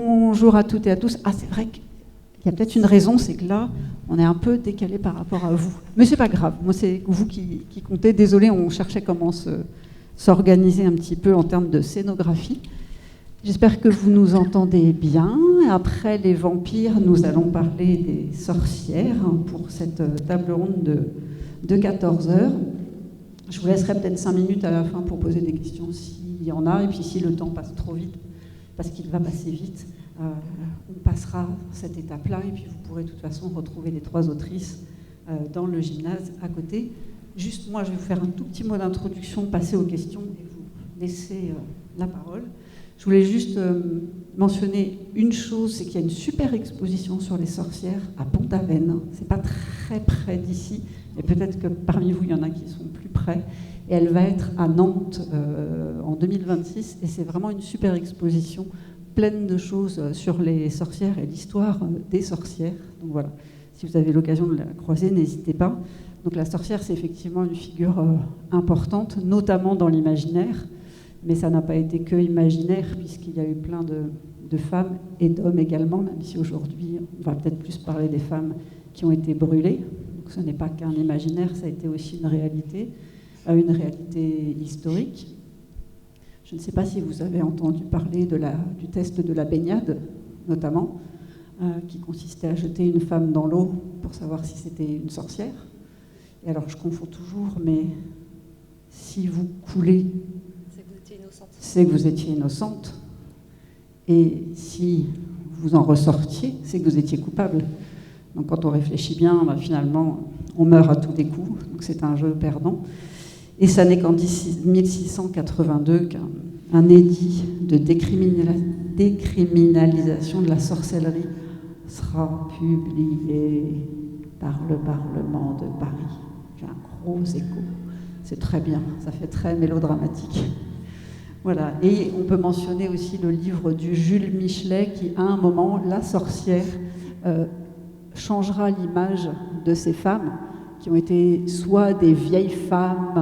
Bonjour à toutes et à tous. Ah, c'est vrai qu'il y a peut-être une raison, c'est que là, on est un peu décalé par rapport à vous. Mais c'est pas grave, moi c'est vous qui comptez. Désolé, on cherchait comment s'organiser un petit peu en termes de scénographie. J'espère que vous nous entendez bien. Après les vampires, nous allons parler des sorcières pour cette table ronde de 14 heures. Je vous laisserai peut-être 5 minutes à la fin pour poser des questions s'il y en a. Et puis si le temps passe trop vite, parce qu'il va passer vite, on passera cette étape-là. Et puis vous pourrez de toute façon retrouver les 3 autrices dans le gymnase à côté. Juste moi, je vais vous faire un tout petit mot d'introduction, passer aux questions et vous laisser la parole. Je voulais juste mentionner une chose, c'est qu'il y a une super exposition sur les sorcières à Pont-Aven. C'est pas très près d'ici, mais peut-être que parmi vous, il y en a qui sont plus près. Et elle va être à Nantes en 2026. Et c'est vraiment une super exposition pleine de choses sur les sorcières et l'histoire des sorcières. Donc voilà, si vous avez l'occasion de la croiser, n'hésitez pas. Donc la sorcière, c'est effectivement une figure importante, notamment dans l'imaginaire. Mais ça n'a pas été que imaginaire, puisqu'il y a eu plein de femmes et d'hommes également, même si aujourd'hui, on va peut-être plus parler des femmes qui ont été brûlées. Donc ce n'est pas qu'un imaginaire, ça a été aussi une réalité historique. Je ne sais pas si vous avez entendu parler du test de la baignade, notamment, qui consistait à jeter une femme dans l'eau pour savoir si c'était une sorcière. Et alors, je confonds toujours, mais si vous coulez, c'est que vous étiez innocente. Et si vous en ressortiez, c'est que vous étiez coupable. Donc quand on réfléchit bien, finalement, on meurt à tous les coups. Donc c'est un jeu perdant. Et ça n'est qu'en 1682 qu'un édit de décriminalisation de la sorcellerie sera publié par le Parlement de Paris. J'ai un gros écho. C'est très bien, ça fait très mélodramatique. Voilà. Et on peut mentionner aussi le livre du Jules Michelet qui, à un moment, la sorcière changera l'image de ces femmes qui ont été soit des vieilles femmes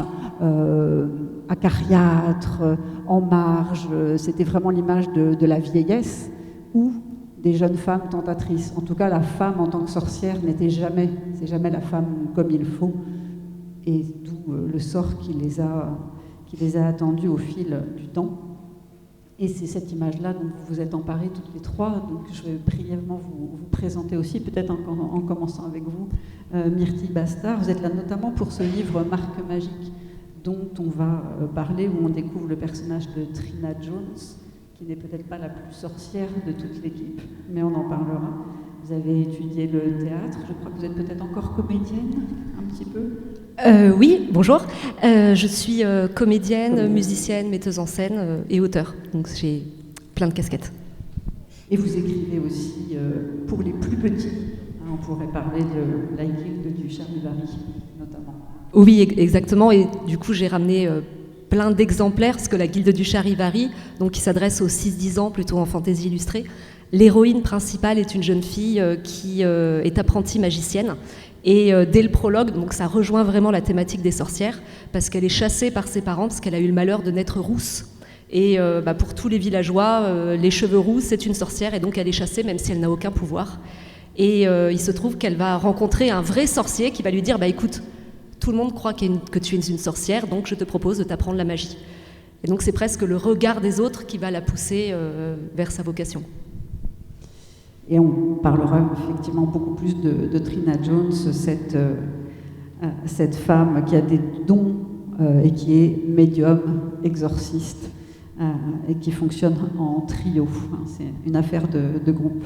acariâtres, en marge, c'était vraiment l'image de la vieillesse, ou des jeunes femmes tentatrices. En tout cas, la femme en tant que sorcière c'est jamais la femme comme il faut, et d'où le sort qui les a attendus au fil du temps. Et c'est cette image-là dont vous vous êtes emparés toutes les 3. Donc je vais brièvement vous présenter aussi, peut-être en commençant avec vous, Myrtille Bastard. Vous êtes là notamment pour ce livre Marque magique dont on va parler, où on découvre le personnage de Trina Jones, qui n'est peut-être pas la plus sorcière de toute l'équipe, mais on en parlera. Vous avez étudié le théâtre, je crois que vous êtes peut-être encore comédienne, un petit peu. Oui, bonjour. Je suis comédienne, musicienne, metteuse en scène et auteure. Donc j'ai plein de casquettes. Et vous écrivez aussi pour les plus petits. On pourrait parler de La Guilde du Charivari, notamment. Oui, exactement. Et du coup, j'ai ramené plein d'exemplaires, parce que La Guilde du Charivari, donc qui s'adresse aux 6-10 ans, plutôt en fantaisie illustrée. L'héroïne principale est une jeune fille qui est apprentie magicienne. Et dès le prologue, donc ça rejoint vraiment la thématique des sorcières, parce qu'elle est chassée par ses parents, parce qu'elle a eu le malheur de naître rousse. Et pour tous les villageois, les cheveux roux, c'est une sorcière, et donc elle est chassée, même si elle n'a aucun pouvoir. Et il se trouve qu'elle va rencontrer un vrai sorcier qui va lui dire « écoute, tout le monde croit que tu es une sorcière, donc je te propose de t'apprendre la magie. » Et donc c'est presque le regard des autres qui va la pousser vers sa vocation. Et on parlera effectivement beaucoup plus de Trina Jones, cette femme qui a des dons et qui est médium, exorciste, et qui fonctionne en trio. C'est une affaire de groupe.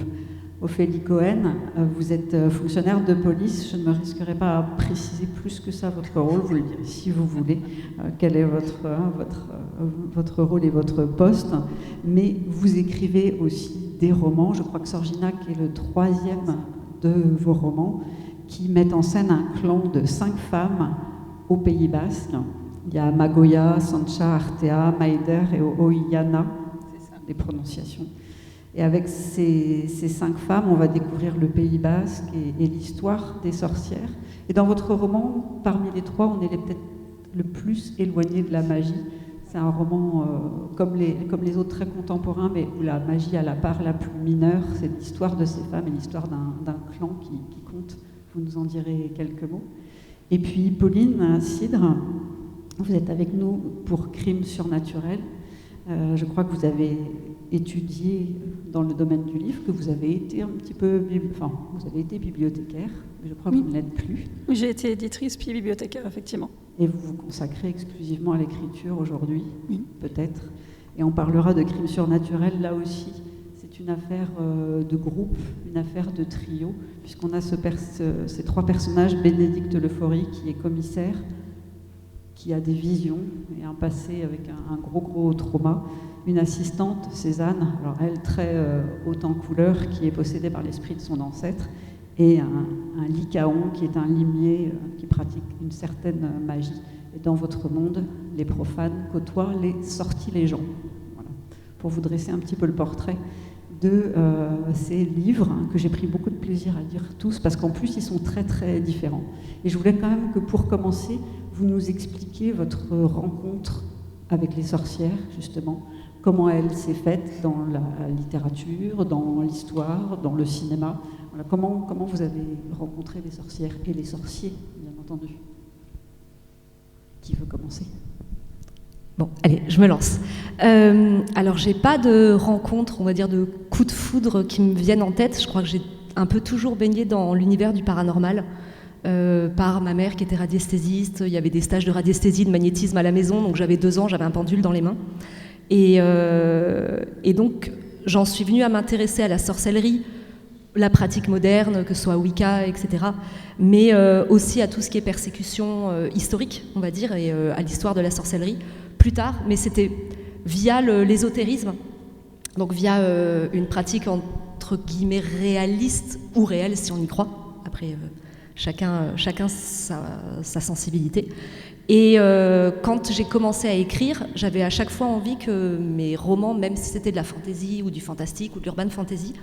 Ophélie Cohen, vous êtes fonctionnaire de police. Je ne me risquerai pas à préciser plus que ça votre rôle. Vous le direz si vous voulez. Quel est votre rôle et votre poste. Mais vous écrivez aussi des romans. Je crois que Sorginac est le 3e de vos romans qui mettent en scène un clan de 5 femmes au Pays Basque. Il y a Magoya, Sancha, Artea, Maider et Oiana. C'est ça, les prononciations. Et avec ces 5 femmes, on va découvrir le Pays Basque et l'histoire des sorcières. Et dans votre roman, parmi les 3, on est peut-être le plus éloigné de la magie. C'est un roman comme les autres très contemporains, mais où la magie a la part la plus mineure. C'est l'histoire de ces femmes et l'histoire d'un clan qui compte. Vous nous en direz quelques mots. Et puis Pauline Cidre, vous êtes avec nous pour Crimes surnaturels. Je crois que vous avez étudié dans le domaine du livre, que vous avez été vous avez été bibliothécaire, mais je crois que vous ne l'êtes plus. Oui, j'ai été éditrice puis bibliothécaire, effectivement. Et vous vous consacrez exclusivement à l'écriture aujourd'hui, oui. Peut-être. Et on parlera de Crimes surnaturels, là aussi. C'est une affaire de groupe, une affaire de trio, puisqu'on a ces trois personnages, Bénédicte Lefory, qui est commissaire, qui a des visions et un passé avec un gros trauma, une assistante, Cézanne, alors elle très haute en couleur, qui est possédée par l'esprit de son ancêtre, et un lycaon qui est un limier qui pratique une certaine magie. Et dans votre monde, les profanes côtoient les sortilèges. Voilà. Pour vous dresser un petit peu le portrait de ces livres que j'ai pris beaucoup de plaisir à lire tous, parce qu'en plus ils sont très différents. Et je voulais quand même que pour commencer, vous nous expliquiez votre rencontre avec les sorcières, justement, comment elle s'est faite dans la littérature, dans l'histoire, dans le cinéma. Voilà, comment vous avez rencontré les sorcières et les sorciers, bien entendu. Qui veut commencer ? Bon, allez, je me lance. Alors, j'ai pas de rencontre, on va dire, de coups de foudre qui me viennent en tête. Je crois que j'ai un peu toujours baigné dans l'univers du paranormal, par ma mère qui était radiesthésiste. Il y avait des stages de radiesthésie, de magnétisme à la maison, donc j'avais 2 ans, j'avais un pendule dans les mains. Et donc, j'en suis venue à m'intéresser à la sorcellerie, la pratique moderne, que ce soit Wicca, etc., mais aussi à tout ce qui est persécution historique, on va dire, et à l'histoire de la sorcellerie, plus tard, mais c'était via l'ésotérisme, donc via une pratique entre guillemets réaliste, ou réelle si on y croit, après chacun sa sensibilité. Et quand j'ai commencé à écrire, j'avais à chaque fois envie que mes romans, même si c'était de la fantaisie ou du fantastique ou de l'urban fantasy,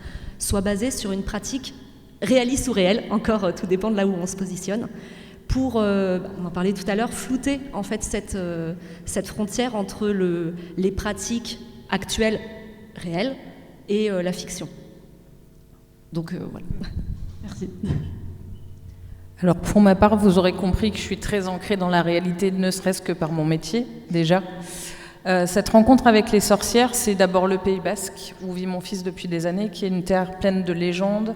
soient basés sur une pratique réaliste ou réelle, encore tout dépend de là où on se positionne, pour, on en parlait tout à l'heure, flouter en fait cette frontière entre les pratiques actuelles, réelles, et la fiction. Donc voilà. Merci. Alors pour ma part, vous aurez compris que je suis très ancrée dans la réalité, ne serait-ce que par mon métier, déjà. Cette rencontre avec les sorcières, c'est d'abord le Pays Basque, où vit mon fils depuis des années, qui est une terre pleine de légendes,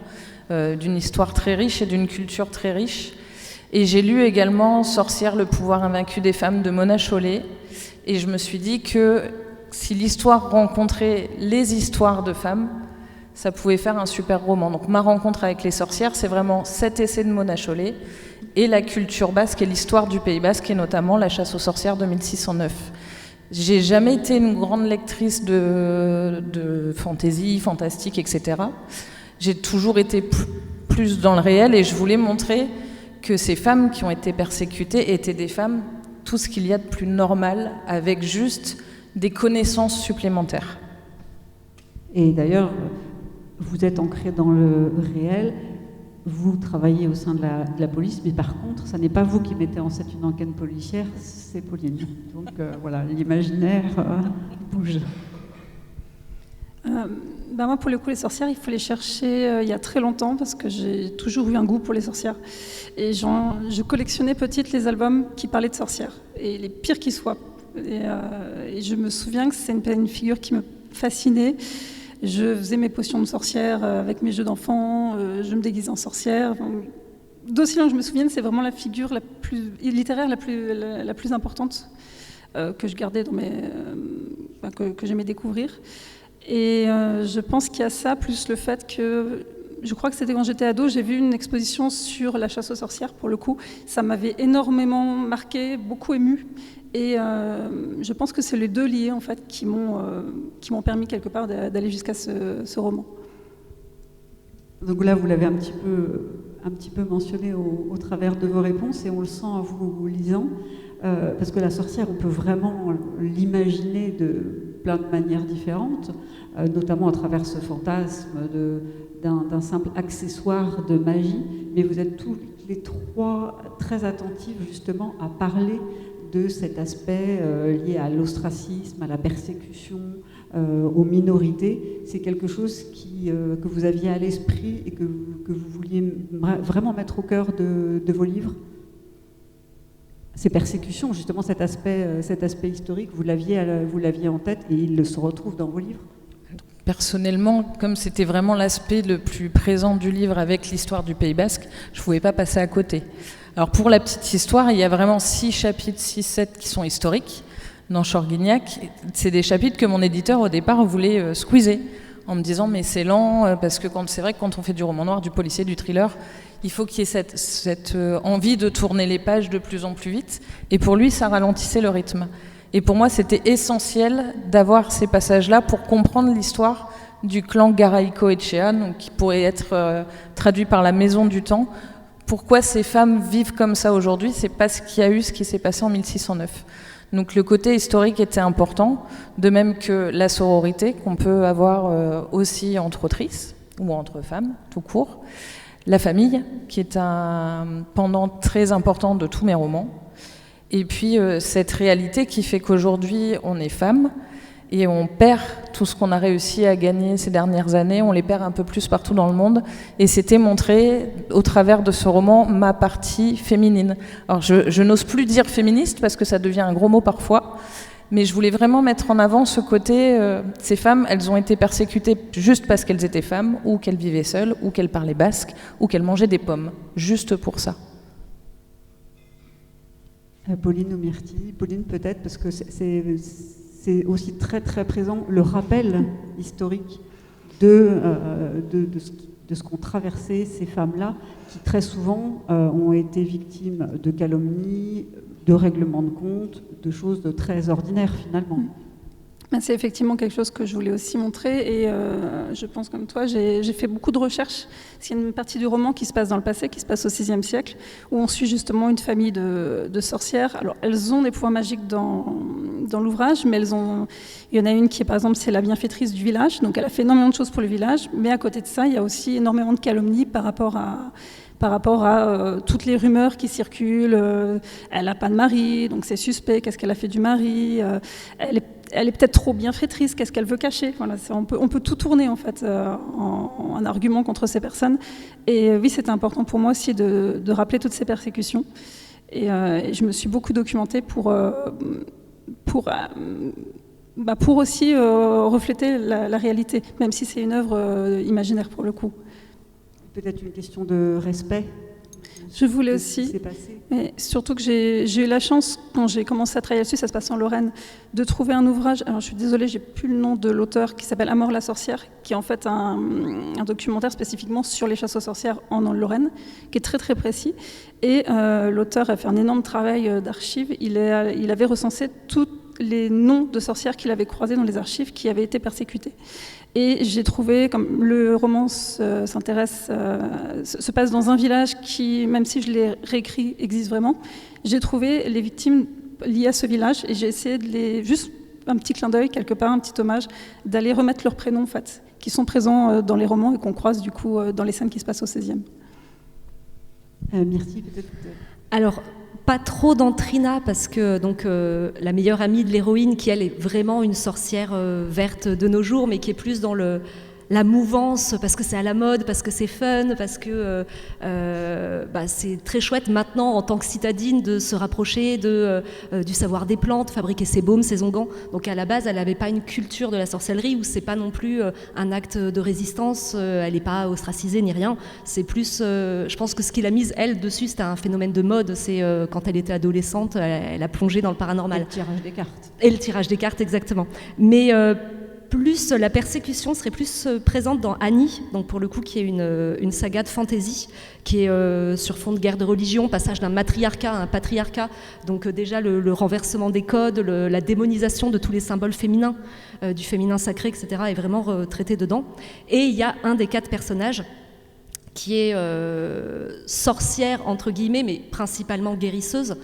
d'une histoire très riche et d'une culture très riche. Et j'ai lu également Sorcières, le pouvoir invaincu des femmes de Mona Chollet. Et je me suis dit que si l'histoire rencontrait les histoires de femmes, ça pouvait faire un super roman. Donc ma rencontre avec les sorcières, c'est vraiment cet essai de Mona Chollet et la culture basque et l'histoire du Pays Basque, et notamment la chasse aux sorcières de 1609. J'ai jamais été une grande lectrice de fantaisie, fantastique, etc. J'ai toujours été plus dans le réel, et je voulais montrer que ces femmes qui ont été persécutées étaient des femmes, tout ce qu'il y a de plus normal, avec juste des connaissances supplémentaires. Et d'ailleurs, vous êtes ancré dans le réel, vous travaillez au sein de la police, mais par contre, ça n'est pas vous qui mettez en scène une enquête policière, c'est Pauline. Donc voilà, l'imaginaire bouge. Moi, pour le coup, les sorcières, il faut les chercher il y a très longtemps, parce que j'ai toujours eu un goût pour les sorcières. Et je collectionnais petite les albums qui parlaient de sorcières, et les pires qui soient. Et je me souviens que c'est une figure qui me fascinait. Je faisais mes potions de sorcière avec mes jeux d'enfants, je me déguisais en sorcière. D'aussi loin que je me souvienne, c'est vraiment la figure la plus littéraire, la plus importante que je gardais que j'aimais découvrir. Et je pense qu'il y a ça, plus le fait que, je crois que c'était quand j'étais ado, j'ai vu une exposition sur la chasse aux sorcières, pour le coup. Ça m'avait énormément marqué, beaucoup ému. Et je pense que c'est les deux liés, en fait, qui m'ont permis quelque part d'aller jusqu'à ce roman. Donc là, vous l'avez un petit peu mentionné au travers de vos réponses, et on le sent en vous lisant, parce que la sorcière, on peut vraiment l'imaginer de plein de manières différentes, notamment à travers ce fantasme d'un simple accessoire de magie, mais vous êtes tous les trois très attentifs justement à parler de cet aspect lié à l'ostracisme, à la persécution, aux minorités. C'est quelque chose que vous aviez à l'esprit et que vous vouliez vraiment mettre au cœur de vos livres? Ces persécutions, justement, cet aspect historique, vous l'aviez en tête et il se retrouve dans vos livres? Personnellement, comme c'était vraiment l'aspect le plus présent du livre avec l'histoire du Pays Basque, je ne pouvais pas passer à côté. Alors pour la petite histoire, il y a vraiment 6 chapitres, 6-7 qui sont historiques dans Chorguignac. C'est des chapitres que mon éditeur au départ voulait squeezer en me disant mais c'est lent, parce que c'est vrai que quand on fait du roman noir, du policier, du thriller, il faut qu'il y ait cette envie de tourner les pages de plus en plus vite. Et pour lui, ça ralentissait le rythme. Et pour moi, c'était essentiel d'avoir ces passages-là pour comprendre l'histoire du clan Garaïco-Etxea, donc qui pourrait être traduit par la maison du temps. Pourquoi ces femmes vivent comme ça aujourd'hui? C'est parce qu'il y a eu ce qui s'est passé en 1609. Donc le côté historique était important, de même que la sororité qu'on peut avoir aussi entre autrices ou entre femmes, tout court. La famille, qui est un pendant très important de tous mes romans. Et puis cette réalité qui fait qu'aujourd'hui on est femme et on perd tout ce qu'on a réussi à gagner ces dernières années, on les perd un peu plus partout dans le monde. Et c'était montré au travers de ce roman ma partie féminine. Alors je n'ose plus dire féministe parce que ça devient un gros mot parfois, mais je voulais vraiment mettre en avant ce côté, ces femmes, elles ont été persécutées juste parce qu'elles étaient femmes, ou qu'elles vivaient seules, ou qu'elles parlaient basque, ou qu'elles mangeaient des pommes, juste pour ça. Pauline ou Myrtille, Pauline peut-être, parce que c'est aussi très très présent le rappel historique de ce qu'ont traversé ces femmes-là, qui très souvent ont été victimes de calomnies, de règlements de compte, de choses de très ordinaires finalement. C'est effectivement quelque chose que je voulais aussi montrer et je pense comme toi, j'ai fait beaucoup de recherches. C'est une partie du roman qui se passe dans le passé, qui se passe au VIe siècle, où on suit justement une famille de sorcières. Alors elles ont des pouvoirs magiques dans l'ouvrage, mais il y en a une qui est par exemple, c'est la bienfaitrice du village, donc elle a fait énormément de choses pour le village, mais à côté de ça, il y a aussi énormément de calomnies par rapport à toutes les rumeurs qui circulent. Elle n'a pas de mari, donc c'est suspect, qu'est-ce qu'elle a fait du mari, elle est peut-être trop bienfaitrice, qu'est-ce qu'elle veut cacher. Voilà, on peut tout tourner en fait en argument contre ces personnes. Et oui, c'était important pour moi aussi de rappeler toutes ces persécutions. Et je me suis beaucoup documentée pour aussi refléter la réalité, même si c'est une œuvre imaginaire pour le coup. Peut-être une question de respect. Je voulais aussi, mais surtout que j'ai eu la chance, quand j'ai commencé à travailler là-dessus, ça se passe en Lorraine, de trouver un ouvrage, alors je suis désolée, j'ai plus le nom de l'auteur, qui s'appelle Amor la sorcière, qui est en fait un documentaire spécifiquement sur les chasses aux sorcières en Lorraine, qui est très très précis. Et l'auteur a fait un énorme travail d'archives, il avait recensé tous les noms de sorcières qu'il avait croisés dans les archives qui avaient été persécutées. Et j'ai trouvé, comme le roman se passe dans un village qui, même si je l'ai réécrit, existe vraiment, j'ai trouvé les victimes liées à ce village et j'ai essayé de juste un petit clin d'œil, quelque part, un petit hommage, d'aller remettre leurs prénoms, en fait, qui sont présents dans les romans et qu'on croise du coup dans les scènes qui se passent au XVIe. Myrtille, peut-être. Alors, pas trop dans Trina, parce que donc, la meilleure amie de l'héroïne, qui elle est vraiment une sorcière verte de nos jours, mais qui est plus dans la mouvance, parce que c'est à la mode, parce que c'est fun, parce que c'est très chouette maintenant en tant que citadine de se rapprocher du savoir des plantes, fabriquer ses baumes, ses onguents. Donc à la base, elle n'avait pas une culture de la sorcellerie où c'est pas non plus un acte de résistance, elle n'est pas ostracisée ni rien. C'est plus, je pense que ce qui l'a mise elle dessus, c'était un phénomène de mode. C'est quand elle était adolescente, elle a plongé dans le paranormal. Et le tirage des cartes. Et le tirage des cartes, exactement. Mais plus la persécution serait plus présente dans Annie, donc pour le coup qui est une saga de fantasy qui est sur fond de guerre de religion, passage d'un matriarcat à un patriarcat, donc déjà le renversement des codes, la démonisation de tous les symboles féminins, du féminin sacré, etc. est vraiment traité dedans. Et il y a un des 4 personnages qui est sorcière entre guillemets, mais principalement guérisseuse.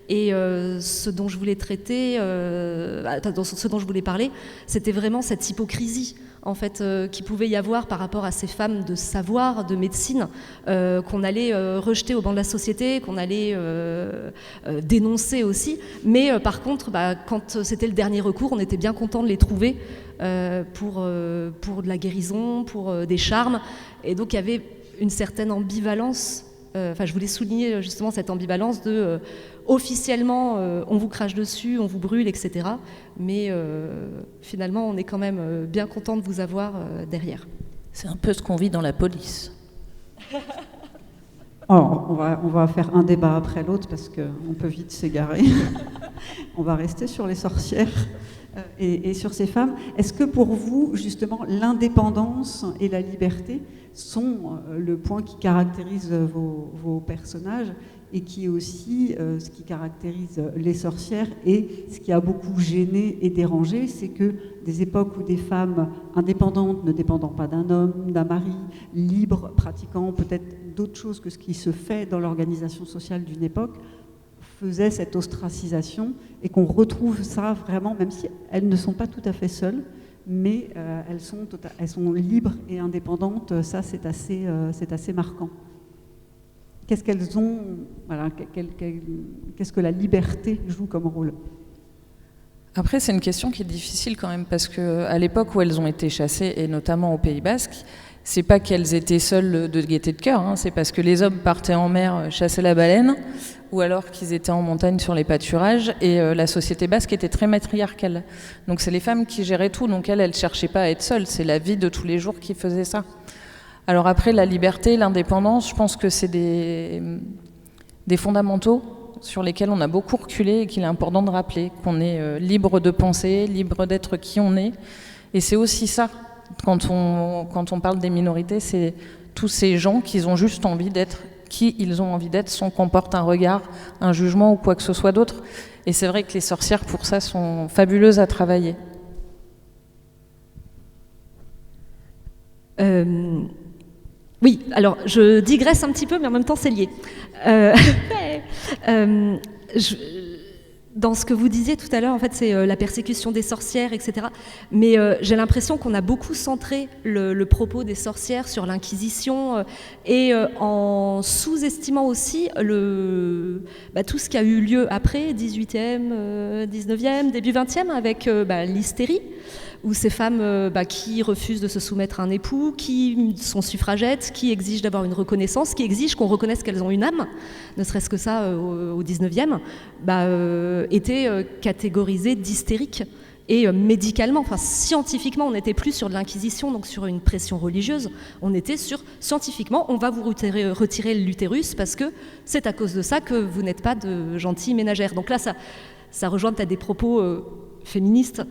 Et ce dont je voulais traiter, ce dont je voulais parler, c'était vraiment cette hypocrisie en fait, qu'il pouvait y avoir par rapport à ces femmes de savoir, de médecine, qu'on allait rejeter au banc de la société, qu'on allait dénoncer aussi. Mais par contre, quand c'était le dernier recours, on était bien content de les trouver pour de la guérison, pour des charmes. Et donc il y avait une certaine ambivalence. Je voulais souligner justement cette ambivalence de officiellement on vous crache dessus, on vous brûle, etc. Mais finalement on est quand même bien content de vous avoir derrière. C'est un peu ce qu'on vit dans la police. Alors, on va faire un débat après l'autre parce qu'on peut vite s'égarer. On va rester sur les sorcières et sur ces femmes. Est-ce que pour vous, justement, l'indépendance et la liberté sont le point qui caractérise vos personnages et qui est aussi ce qui caractérise les sorcières, et ce qui a beaucoup gêné et dérangé, c'est que des époques où des femmes indépendantes, ne dépendant pas d'un homme, d'un mari, libres, pratiquant peut-être d'autres choses que ce qui se fait dans l'organisation sociale d'une époque, faisaient cette ostracisation, et qu'on retrouve ça vraiment, même si elles ne sont pas tout à fait seules, mais elles sont libres et indépendantes. Ça, c'est assez marquant. Qu'est-ce qu'elles ont, voilà, qu'est-ce que la liberté joue comme rôle? Après, c'est une question qui est difficile quand même, parce qu'à l'époque où elles ont été chassées, et notamment au Pays Basque, c'est pas qu'elles étaient seules de gaieté de cœur, hein, c'est parce que les hommes partaient en mer chasser la baleine, ou alors qu'ils étaient en montagne sur les pâturages, et la société basque était très matriarcale. Donc c'est les femmes qui géraient tout, donc elles cherchaient pas à être seules, c'est la vie de tous les jours qui faisait ça. Alors après, la liberté, l'indépendance, je pense que c'est des fondamentaux sur lesquels on a beaucoup reculé et qu'il est important de rappeler, qu'on est libre de penser, libre d'être qui on est. Et c'est aussi ça, quand on parle des minorités, c'est tous ces gens qui ont juste envie d'être qui ils ont envie d'être, sans qu'on porte un regard, un jugement ou quoi que ce soit d'autre. Et c'est vrai que les sorcières, pour ça, sont fabuleuses à travailler. Oui, alors je digresse un petit peu, mais en même temps c'est lié. Dans ce que vous disiez tout à l'heure, en fait, c'est la persécution des sorcières, etc. Mais j'ai l'impression qu'on a beaucoup centré le propos des sorcières sur l'Inquisition et en sous-estimant aussi tout ce qui a eu lieu après, 18e, 19e, début 20e, avec l'hystérie, où ces femmes qui refusent de se soumettre à un époux, qui sont suffragettes, qui exigent d'avoir une reconnaissance, qui exigent qu'on reconnaisse qu'elles ont une âme, ne serait-ce que ça au 19e, étaient catégorisées d'hystériques. Et médicalement, enfin scientifiquement, on n'était plus sur de l'inquisition, donc sur une pression religieuse, on était sur, scientifiquement, on va vous retirer l'utérus parce que c'est à cause de ça que vous n'êtes pas de gentilles ménagères. Donc là, ça rejoint peut-être des propos féministes,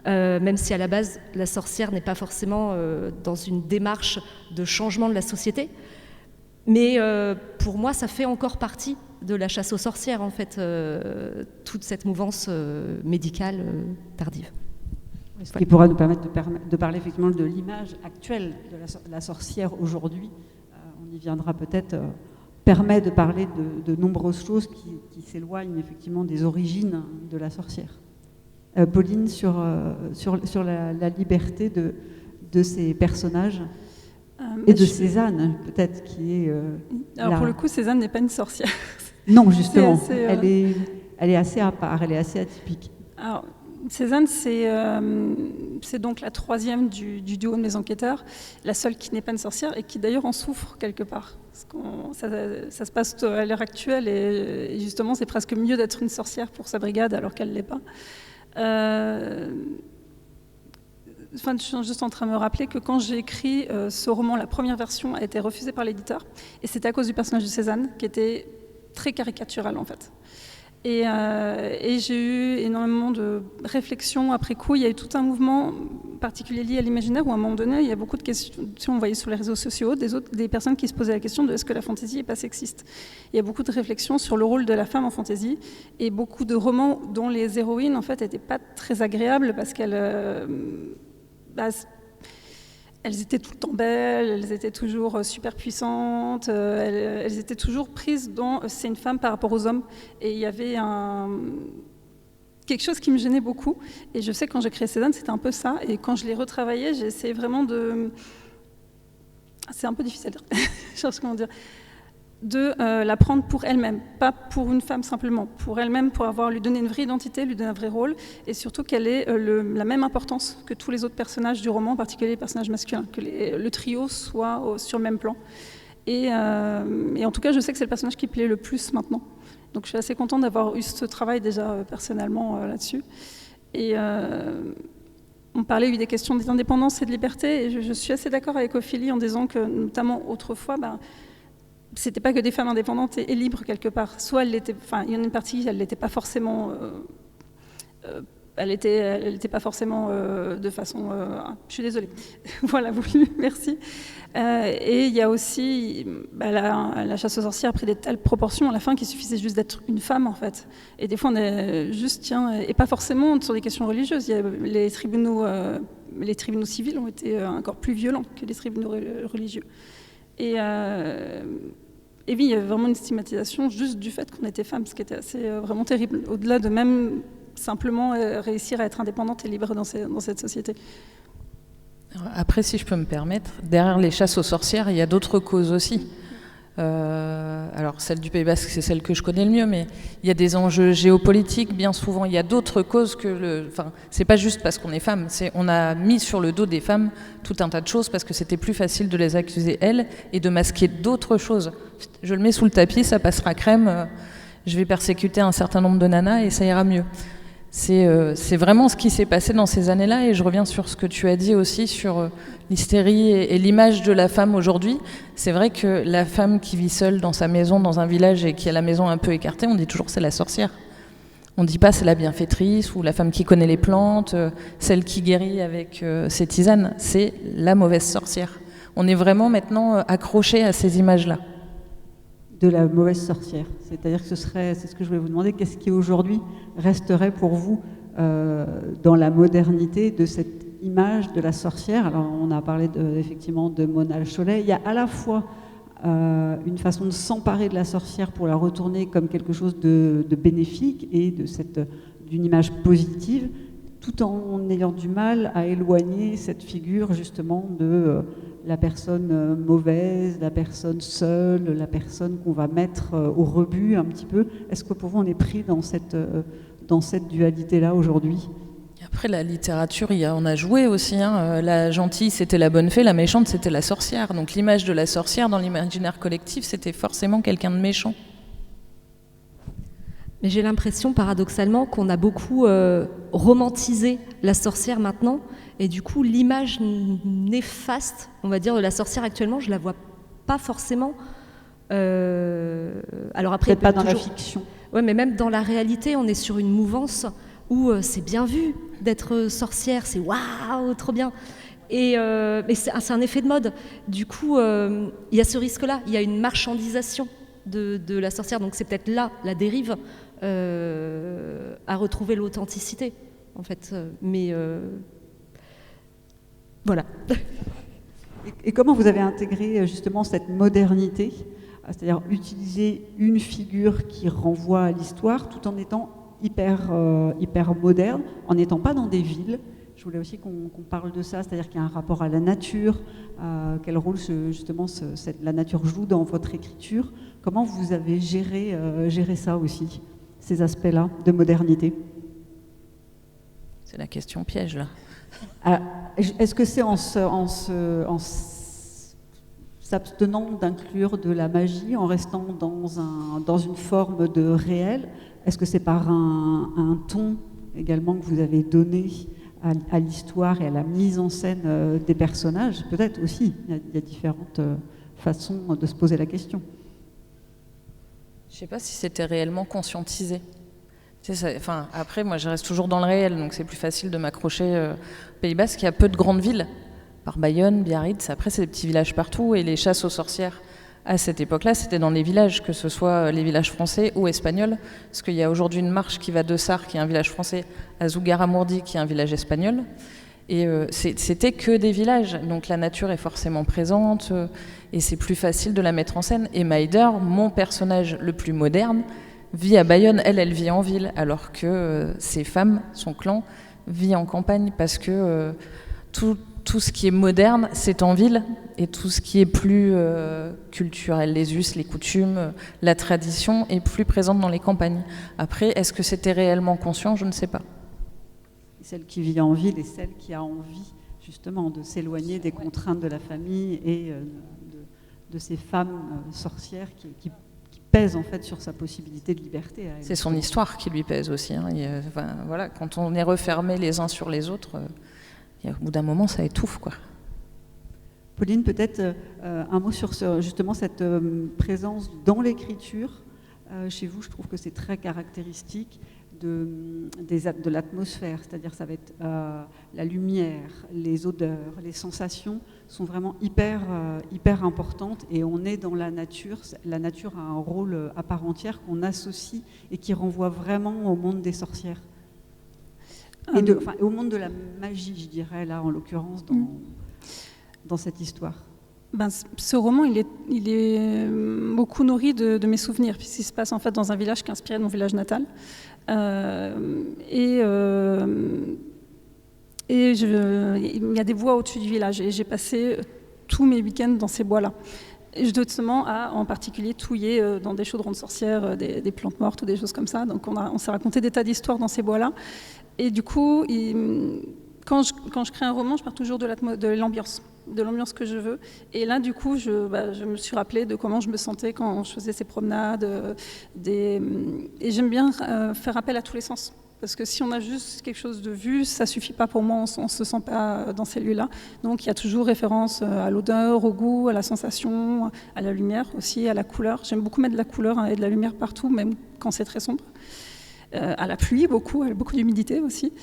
même si à la base, la sorcière n'est pas forcément dans une démarche de changement de la société. Mais pour moi, ça fait encore partie de la chasse aux sorcières, en fait, toute cette mouvance médicale tardive. Ce qui pourra nous permettre de parler effectivement de l'image actuelle de la sorcière aujourd'hui. On y viendra peut-être, permet de parler de nombreuses choses qui s'éloignent effectivement des origines de la sorcière. Pauline, sur la liberté de ces personnages et de Cézanne, peut-être, qui est... Alors pour le coup, Cézanne n'est pas une sorcière. Non, justement, elle est assez à part, elle est assez atypique. Alors, Cézanne, c'est donc la troisième du duo de mes enquêteurs, la seule qui n'est pas une sorcière et qui d'ailleurs en souffre quelque part. Parce ça se passe à l'heure actuelle et justement c'est presque mieux d'être une sorcière pour sa brigade alors qu'elle ne l'est pas. Je suis juste en train de me rappeler que quand j'ai écrit ce roman, la première version a été refusée par l'éditeur, et c'était à cause du personnage de Cézanne, qui était très caricatural en fait. Et j'ai eu énormément de réflexions après coup. Il y a eu tout un mouvement particulier lié à l'imaginaire où à un moment donné, il y a beaucoup de questions, on voyait sur les réseaux sociaux, des personnes qui se posaient la question de est-ce que la fantaisie n'est pas sexiste. Il y a beaucoup de réflexions sur le rôle de la femme en fantaisie et beaucoup de romans dont les héroïnes en fait n'étaient pas très agréables parce qu'elles étaient tout le temps belles, elles étaient toujours super puissantes, elles étaient toujours prises dans c'est une femme par rapport aux hommes. Et il y avait quelque chose qui me gênait beaucoup. Et je sais que quand j'ai créé Cézanne, c'était un peu ça. Et quand je l'ai retravaillé, j'ai essayé vraiment de... C'est un peu difficile à dire. Je cherche comment dire. De la prendre pour elle-même, pas pour une femme simplement, pour elle-même, pour lui donner une vraie identité, lui donner un vrai rôle, et surtout qu'elle ait la même importance que tous les autres personnages du roman, en particulier les personnages masculins, que le trio soit sur le même plan. Et en tout cas, je sais que c'est le personnage qui plaît le plus maintenant. Donc je suis assez contente d'avoir eu ce travail déjà personnellement là-dessus. Et on parlait des questions d'indépendance et de liberté, et je suis assez d'accord avec Ophélie en disant que, notamment autrefois, c'était pas que des femmes indépendantes et libres quelque part. Soit il y en a une partie, elle n'était pas forcément, elle était pas forcément de façon. Je suis désolée. Voilà, merci. Et il y a aussi la chasse aux sorcières a pris des telles proportions à la fin qu'il suffisait juste d'être une femme en fait. Et des fois on est juste et pas forcément sur des questions religieuses. Il y a les tribunaux civils ont été encore plus violents que les tribunaux religieux. Et oui, il y avait vraiment une stigmatisation juste du fait qu'on était femme, ce qui était assez vraiment terrible, au-delà de même simplement réussir à être indépendante et libre dans cette société. Après, si je peux me permettre, derrière les chasses aux sorcières, il y a d'autres causes aussi. Alors celle du Pays Basque, c'est celle que je connais le mieux, mais il y a des enjeux géopolitiques bien souvent. Il y a d'autres causes que c'est pas juste parce qu'on est femme. On a mis sur le dos des femmes tout un tas de choses parce que c'était plus facile de les accuser elles et de masquer d'autres choses. Je le mets sous le tapis, ça passera crème. Je vais persécuter un certain nombre de nanas et ça ira mieux. C'est vraiment ce qui s'est passé dans ces années-là, et je reviens sur ce que tu as dit aussi sur l'hystérie et l'image de la femme aujourd'hui. C'est vrai que la femme qui vit seule dans sa maison, dans un village, et qui a la maison un peu écartée, on dit toujours c'est la sorcière. On ne dit pas c'est la bienfaitrice ou la femme qui connaît les plantes, celle qui guérit avec ses tisanes. C'est la mauvaise sorcière. On est vraiment maintenant accroché à ces images-là. De la mauvaise sorcière. C'est-à-dire que c'est ce que je voulais vous demander, qu'est-ce qui aujourd'hui resterait pour vous dans la modernité de cette image de la sorcière? Alors on a parlé effectivement de Mona Chollet. Il y a à la fois une façon de s'emparer de la sorcière pour la retourner comme quelque chose de bénéfique et d'une image positive, tout en ayant du mal à éloigner cette figure justement de la personne mauvaise, la personne seule, la personne qu'on va mettre au rebut un petit peu. Est-ce que pour vous on est pris dans cette dualité-là aujourd'hui? Après la littérature, on a joué aussi. La gentille c'était la bonne fée, la méchante c'était la sorcière. Donc l'image de la sorcière dans l'imaginaire collectif c'était forcément quelqu'un de méchant. Mais j'ai l'impression, paradoxalement, qu'on a beaucoup romantisé la sorcière maintenant, et du coup, l'image néfaste, on va dire, de la sorcière actuellement, je la vois pas forcément. Alors après, peut-être pas dans la fiction. Ouais, mais même dans la réalité, on est sur une mouvance où c'est bien vu d'être sorcière, c'est waouh, trop bien. Mais c'est un effet de mode. Du coup, il y a ce risque-là, il y a une marchandisation de la sorcière, donc c'est peut-être là la dérive à retrouver l'authenticité, en fait. Mais voilà. Et comment vous avez intégré justement cette modernité, c'est-à-dire utiliser une figure qui renvoie à l'histoire tout en étant hyper moderne, en n'étant pas dans des villes? Je voulais aussi qu'on parle de ça, c'est-à-dire qu'il y a un rapport à la nature, quel rôle justement la nature joue dans votre écriture. Comment vous avez géré ça aussi, ces aspects-là de modernité? C'est la question piège, là. Est-ce que c'est en s'abstenant d'inclure de la magie, en restant dans une forme de réel? Est-ce que c'est par un ton également que vous avez donné à l'histoire et à la mise en scène des personnages? Peut-être aussi, il y a différentes façons de se poser la question. Je ne sais pas si c'était réellement conscientisé. Après, moi, je reste toujours dans le réel, donc c'est plus facile de m'accrocher au Pays Basque. Il y a peu de grandes villes, par Bayonne, Biarritz. Après, c'est des petits villages partout, et les chasses aux sorcières, à cette époque-là, c'était dans les villages, que ce soit les villages français ou espagnols, parce qu'il y a aujourd'hui une marche qui va de Sarre, qui est un village français, à Zugarramurdi, qui est un village espagnol. Et c'était que des villages, donc la nature est forcément présente, et c'est plus facile de la mettre en scène. Et Maider, mon personnage le plus moderne, vit à Bayonne, elle vit en ville, alors que ces femmes, son clan, vit en campagne, parce que tout ce qui est moderne, c'est en ville, et tout ce qui est plus culturel, les us, les coutumes, la tradition, est plus présente dans les campagnes. Après, est-ce que c'était réellement conscient? Je ne sais pas. Celle qui vit en ville et celle qui a envie, justement, de s'éloigner des contraintes de la famille et de ces femmes sorcières qui pèsent, en fait, sur sa possibilité de liberté. C'est son histoire qui lui pèse aussi. Hein. Voilà, quand on est refermés les uns sur les autres... au bout d'un moment, ça étouffe, quoi. Pauline, peut-être un mot sur justement cette présence dans l'écriture. Chez vous, je trouve que c'est très caractéristique de l'atmosphère, c'est-à-dire ça va être la lumière, les odeurs, les sensations sont vraiment hyper importantes, et on est dans la nature. La nature a un rôle à part entière qu'on associe et qui renvoie vraiment au monde des sorcières. Et au monde de la magie, je dirais, là, en l'occurrence, dans cette histoire. Ce roman, il est beaucoup nourri de mes souvenirs, puisqu'il se passe en fait dans un village qui est inspiré de mon village natal. Il y a des bois au-dessus du village, et j'ai passé tous mes week-ends dans ces bois-là. Et je dois justement en particulier touiller dans des chaudrons de sorcières, des plantes mortes ou des choses comme ça. Donc on s'est raconté des tas d'histoires dans ces bois-là. Et du coup, quand je crée un roman, je pars toujours de l'ambiance que je veux. Et là, du coup, je me suis rappelée de comment je me sentais quand je faisais ces promenades. Et j'aime bien faire appel à tous les sens. Parce que si on a juste quelque chose de vu, ça ne suffit pas pour moi, on ne se sent pas dans ces lieux-là. Donc il y a toujours référence à l'odeur, au goût, à la sensation, à la lumière aussi, à la couleur. J'aime beaucoup mettre de la couleur et de la lumière partout, même quand c'est très sombre. À la pluie, beaucoup d'humidité aussi.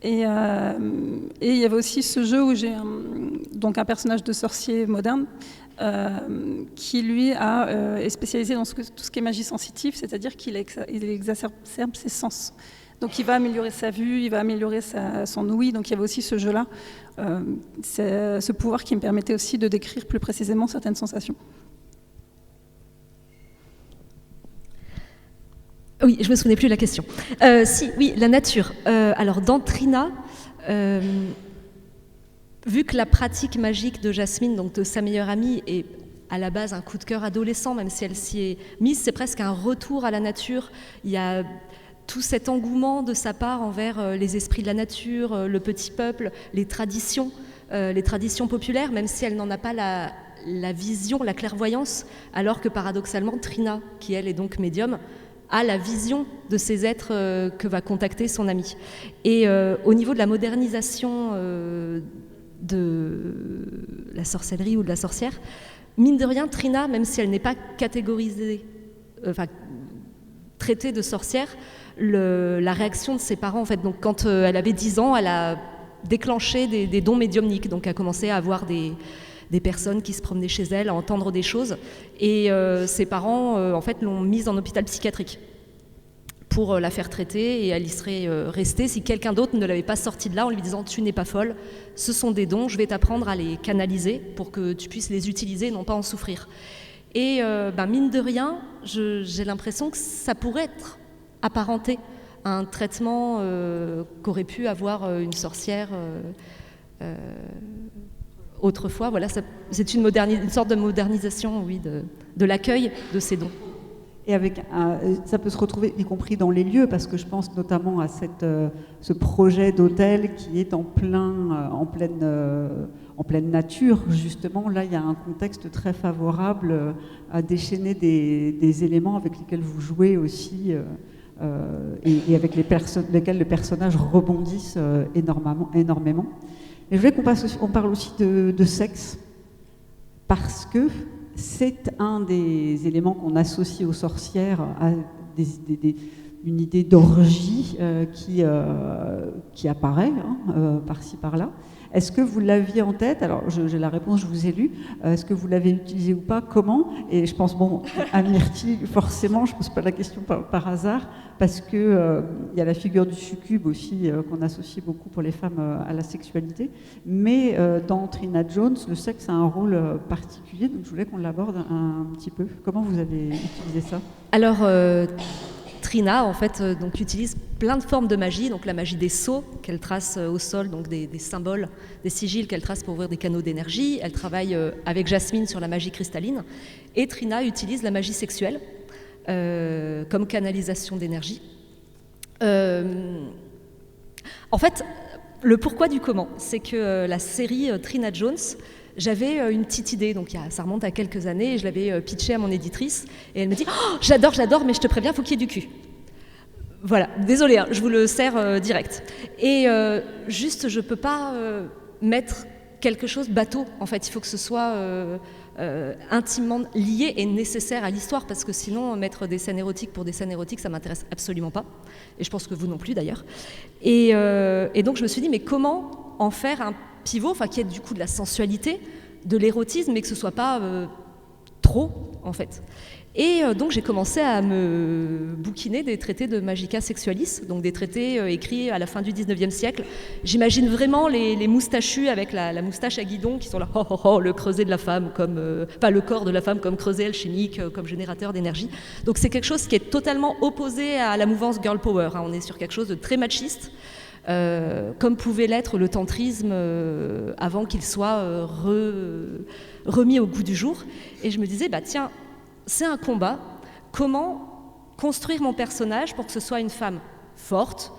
Et il y avait aussi ce jeu où j'ai un personnage de sorcier moderne qui, lui, est spécialisé dans tout ce qui est magie sensitive, c'est-à-dire qu'il exacerbe ses sens. Donc il va améliorer sa vue, il va améliorer son ouïe, donc il y avait aussi ce jeu-là, ce pouvoir qui me permettait aussi de décrire plus précisément certaines sensations. Oui, je me souvenais plus de la question. Oui, la nature. Alors dans Trina, vu que la pratique magique de Jasmine, donc de sa meilleure amie, est à la base un coup de cœur adolescent, même si elle s'y est mise, c'est presque un retour à la nature. Il y a tout cet engouement de sa part envers les esprits de la nature, le petit peuple, les traditions populaires, même si elle n'en a pas la vision, la clairvoyance, alors que paradoxalement, Trina, qui elle est donc médium, a la vision de ces êtres que va contacter son ami. Et au niveau de la modernisation de la sorcellerie ou de la sorcière, mine de rien, Trina, même si elle n'est pas catégorisée, traitée de sorcière, la réaction de ses parents, en fait, donc quand elle avait 10 ans, elle a déclenché des dons médiumniques, donc a commencé à avoir des personnes qui se promenaient chez elle, à entendre des choses. Et ses parents, en fait, l'ont mise en hôpital psychiatrique pour la faire traiter, et elle y serait restée si quelqu'un d'autre ne l'avait pas sortie de là en lui disant « Tu n'es pas folle, ce sont des dons, je vais t'apprendre à les canaliser pour que tu puisses les utiliser et non pas en souffrir. » Et mine de rien, j'ai l'impression que ça pourrait être apparenté à un traitement qu'aurait pu avoir une sorcière autrefois. Voilà, c'est une sorte de modernisation, oui, de l'accueil de ces dons. Et ça peut se retrouver, y compris dans les lieux, parce que je pense notamment à ce projet d'hôtel qui est en pleine nature, justement. Là, il y a un contexte très favorable à déchaîner des éléments avec lesquels vous jouez aussi, et avec lesquels les personnages rebondissent énormément. Et je voulais qu'on parle aussi de sexe, parce que c'est un des éléments qu'on associe aux sorcières à une idée d'orgie qui apparaît par-ci par-là. Est-ce que vous l'aviez en tête? Alors, j'ai la réponse, je vous ai lu. Est-ce que vous l'avez utilisé ou pas? Comment? Et je pense, bon, à Myrtille, forcément, je ne pose pas la question par hasard, parce que y a la figure du succube aussi, qu'on associe beaucoup pour les femmes à la sexualité. Mais dans Trina Jones, le sexe a un rôle particulier, donc je voulais qu'on l'aborde un petit peu. Comment vous avez utilisé ça? Alors, Trina, en fait, donc, utilise plein de formes de magie, donc la magie des sceaux qu'elle trace au sol, donc des symboles, des sigils qu'elle trace pour ouvrir des canaux d'énergie. Elle travaille avec Jasmine sur la magie cristalline. Et Trina utilise la magie sexuelle comme canalisation d'énergie. En fait, le pourquoi du comment, c'est que la série Trina Jones, j'avais une petite idée, donc ça remonte à quelques années, et je l'avais pitchée à mon éditrice, et elle me dit « Oh, j'adore, mais je te préviens, il faut qu'il y ait du cul ». Voilà, désolée, hein, je vous le sers direct. Et juste, je ne peux pas mettre quelque chose bateau, en fait, il faut que ce soit intimement lié et nécessaire à l'histoire, parce que sinon, mettre des scènes érotiques pour des scènes érotiques, ça ne m'intéresse absolument pas, et je pense que vous non plus d'ailleurs. Et donc je me suis dit, mais comment en faire un pivot, enfin qui ait du coup de la sensualité, de l'érotisme, mais que ce ne soit pas trop, en fait. Et donc j'ai commencé à me bouquiner des traités de Magica Sexualis, donc des traités écrits à la fin du 19e siècle. J'imagine vraiment les moustachus avec la moustache à guidon qui sont là, le creuset de la femme, comme, enfin le corps de la femme comme creuset alchimique, comme générateur d'énergie. Donc c'est quelque chose qui est totalement opposé à la mouvance girl power, hein. On est sur quelque chose de très machiste. Comme pouvait l'être le tantrisme avant qu'il soit remis au goût du jour. Et je me disais, bah tiens, c'est un combat. Comment construire mon personnage pour que ce soit une femme forte,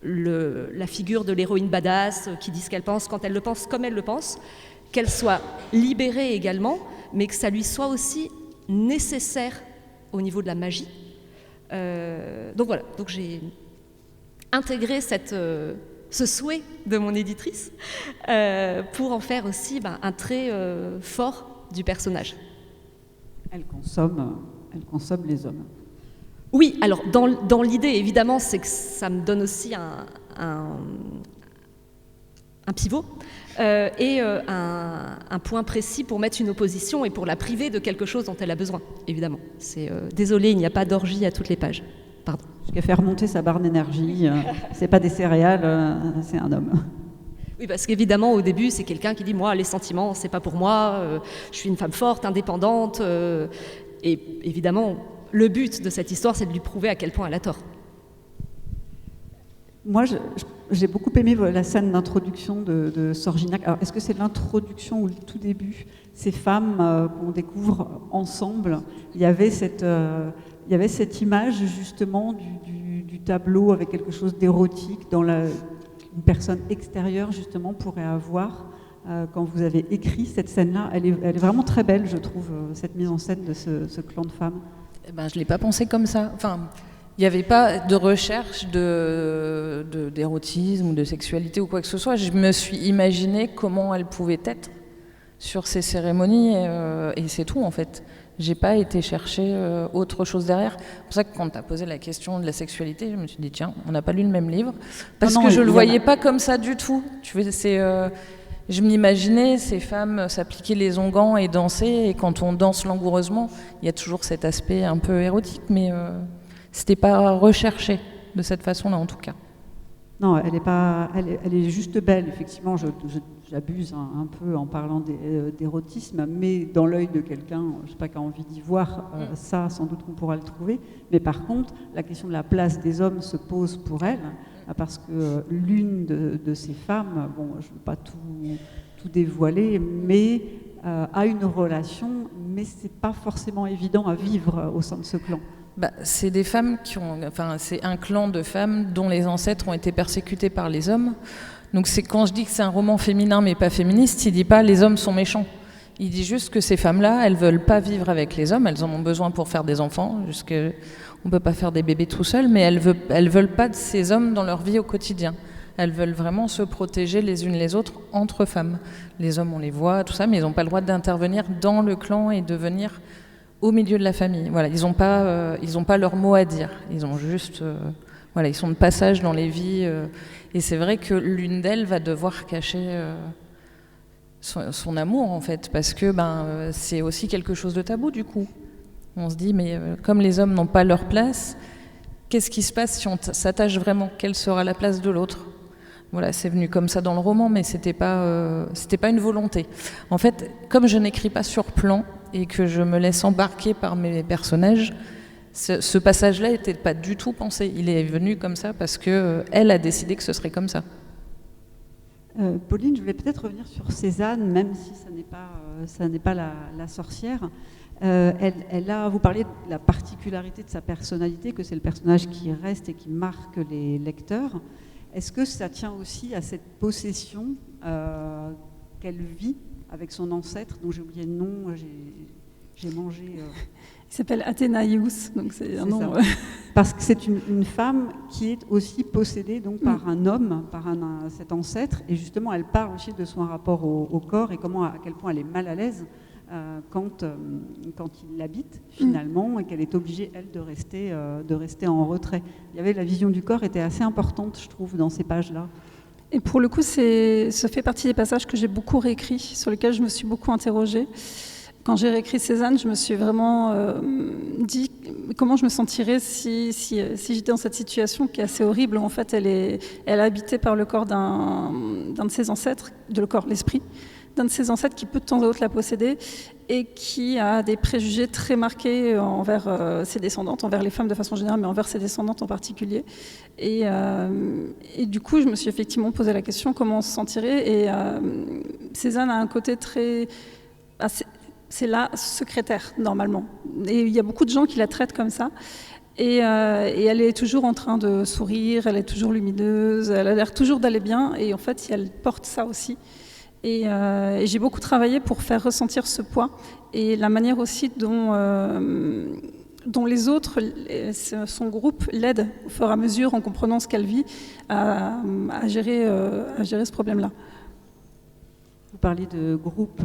la figure de l'héroïne badass qui dit ce qu'elle pense quand elle le pense comme elle le pense, qu'elle soit libérée également, mais que ça lui soit aussi nécessaire au niveau de la magie. Donc voilà, donc j'ai intégrer ce souhait de mon éditrice pour en faire aussi un trait fort du personnage. Elle consomme les hommes. Oui, alors dans l'idée, évidemment, c'est que ça me donne aussi un pivot et un point précis pour mettre une opposition et pour la priver de quelque chose dont elle a besoin, évidemment. Désolé, il n'y a pas d'orgie à toutes les pages. Pardon. Jusqu'à faire monter sa barre d'énergie, c'est pas des céréales, c'est un homme. Oui, parce qu'évidemment, au début, c'est quelqu'un qui dit « Moi, les sentiments, c'est pas pour moi, je suis une femme forte, indépendante. » Et évidemment, le but de cette histoire, c'est de lui prouver à quel point elle a tort. Moi, j'ai beaucoup aimé la scène d'introduction de Sorginac. Alors, est-ce que c'est l'introduction ou le tout début? Ces femmes qu'on découvre ensemble, il y avait cette image justement du tableau avec quelque chose d'érotique dans une personne extérieure justement pourrait avoir quand vous avez écrit cette scène-là. Elle est vraiment très belle, je trouve, cette mise en scène de ce clan de femmes. Je ne l'ai pas pensé comme ça. Enfin, il n'y avait pas de recherche d'érotisme ou de sexualité ou quoi que ce soit. Je me suis imaginé comment elle pouvait être sur ces cérémonies et c'est tout en fait. J'ai pas été chercher autre chose derrière. C'est pour ça que quand tu as posé la question de la sexualité, je me suis dit tiens, on n'a pas lu le même livre parce que je le voyais pas comme ça du tout. Je m'imaginais ces femmes s'appliquer les onguents et danser, et quand on danse langoureusement, il y a toujours cet aspect un peu érotique, mais c'était pas recherché de cette façon-là en tout cas. Non, elle est juste belle, effectivement, j'abuse un peu en parlant d'érotisme, mais dans l'œil de quelqu'un, je sais pas, qui a envie d'y voir ça, sans doute qu'on pourra le trouver. Mais par contre, la question de la place des hommes se pose pour elle, parce que l'une de ces femmes, bon, je ne veux pas tout dévoiler, mais a une relation, mais c'est pas forcément évident à vivre au sein de ce clan. C'est des femmes c'est un clan de femmes dont les ancêtres ont été persécutés par les hommes. Donc quand je dis que c'est un roman féminin mais pas féministe, il dit pas les hommes sont méchants. Il dit juste que ces femmes-là, elles veulent pas vivre avec les hommes, elles en ont besoin pour faire des enfants, on peut pas faire des bébés tout seul, mais elles veulent pas de ces hommes dans leur vie au quotidien. Elles veulent vraiment se protéger les unes les autres entre femmes. Les hommes, on les voit, tout ça, mais ils n'ont pas le droit d'intervenir dans le clan et de venir au milieu de la famille. Voilà, ils n'ont pas leur mot à dire. Ils ont juste Voilà, ils sont de passage dans les vies. Et c'est vrai que l'une d'elles va devoir cacher son amour, en fait, parce que c'est aussi quelque chose de tabou, du coup. On se dit, mais comme les hommes n'ont pas leur place, qu'est-ce qui se passe si on s'attache vraiment? Quelle sera la place de l'autre? Voilà, c'est venu comme ça dans le roman, mais c'était pas une volonté. En fait, comme je n'écris pas sur plan et que je me laisse embarquer par mes personnages, ce passage-là n'était pas du tout pensé. Il est venu comme ça parce qu'elle a décidé que ce serait comme ça. Pauline, je voulais peut-être revenir sur Cézanne, même si ça n'est pas la sorcière. Vous parlez de la particularité de sa personnalité, que c'est le personnage qui reste et qui marque les lecteurs. Est-ce que ça tient aussi à cette possession qu'elle vit avec son ancêtre, dont j'ai oublié le nom, j'ai mangé... Il s'appelle Athénaïus, donc c'est un nom... Parce que c'est une femme qui est aussi possédée donc, par un homme, par cet ancêtre, et justement elle parle aussi de son rapport au corps et à quel point elle est mal à l'aise quand il l'habite finalement et qu'elle est obligée, elle, de rester en retrait. La vision du corps était assez importante, je trouve, dans ces pages-là. Et pour le coup, ça fait partie des passages que j'ai beaucoup réécrits, sur lesquels je me suis beaucoup interrogée. Quand j'ai réécrit Cézanne, je me suis vraiment dit comment je me sentirais si j'étais dans cette situation qui est assez horrible. En fait, elle est habitée par le corps d'un de ses ancêtres, l'esprit, d'un de ses ancêtres qui peut de temps à autre la posséder et qui a des préjugés très marqués envers ses descendantes, envers les femmes de façon générale, mais envers ses descendantes en particulier. Et du coup, je me suis effectivement posé la question comment on se sentirait. Et Cézanne a un côté très... c'est la secrétaire, normalement. Et il y a beaucoup de gens qui la traitent comme ça. Et elle est toujours en train de sourire, elle est toujours lumineuse, elle a l'air toujours d'aller bien. Et en fait, elle porte ça aussi. Et j'ai beaucoup travaillé pour faire ressentir ce poids. Et la manière aussi dont les autres, son groupe, l'aide au fur et à mesure, en comprenant ce qu'elle vit, à gérer ce problème-là. Vous parliez de groupe,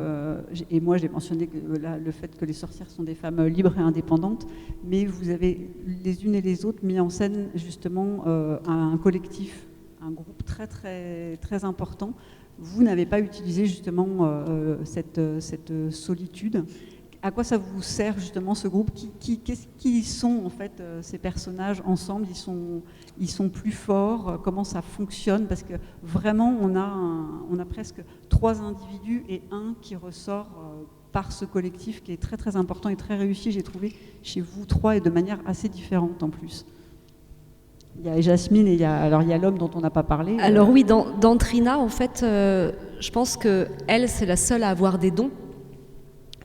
et moi j'ai mentionné le fait que les sorcières sont des femmes libres et indépendantes, mais vous avez les unes et les autres mis en scène justement un collectif, un groupe très très très important. Vous n'avez pas utilisé justement cette solitude. À quoi ça vous sert justement ce groupe? Qui sont en fait ces personnages ensemble? Ils sont plus forts? Comment ça fonctionne? Parce que vraiment on a presque 3 individus et un qui ressort par ce collectif qui est très très important et très réussi, j'ai trouvé, chez vous 3 et de manière assez différente en plus. Il y a Jasmine et il y a l'homme dont on n'a pas parlé. Alors oui, dans Trina, en fait, je pense qu'elle, c'est la seule à avoir des dons.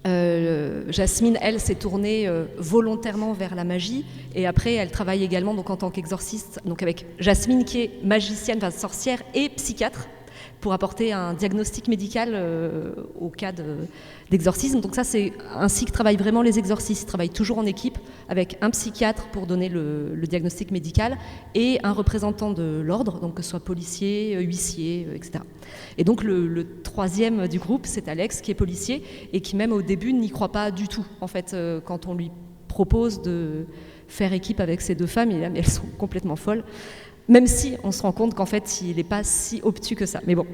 Jasmine, elle, s'est tournée volontairement vers la magie et après elle travaille également donc, en tant qu'exorciste, donc avec Jasmine qui est magicienne, enfin sorcière et psychiatre pour apporter un diagnostic médical au cas d'exorcisme. Donc ça, c'est ainsi que travaillent vraiment les exorcistes. Ils travaillent toujours en équipe avec un psychiatre pour donner le diagnostic médical et un représentant de l'ordre, donc que ce soit policier, huissier, etc. Et donc le troisième du groupe, c'est Alex, qui est policier et qui même au début n'y croit pas du tout. En fait, quand on lui propose de faire équipe avec ces 2 femmes, il est là, mais elles sont complètement folles. Même si on se rend compte qu'en fait, il n'est pas si obtus que ça. Mais bon.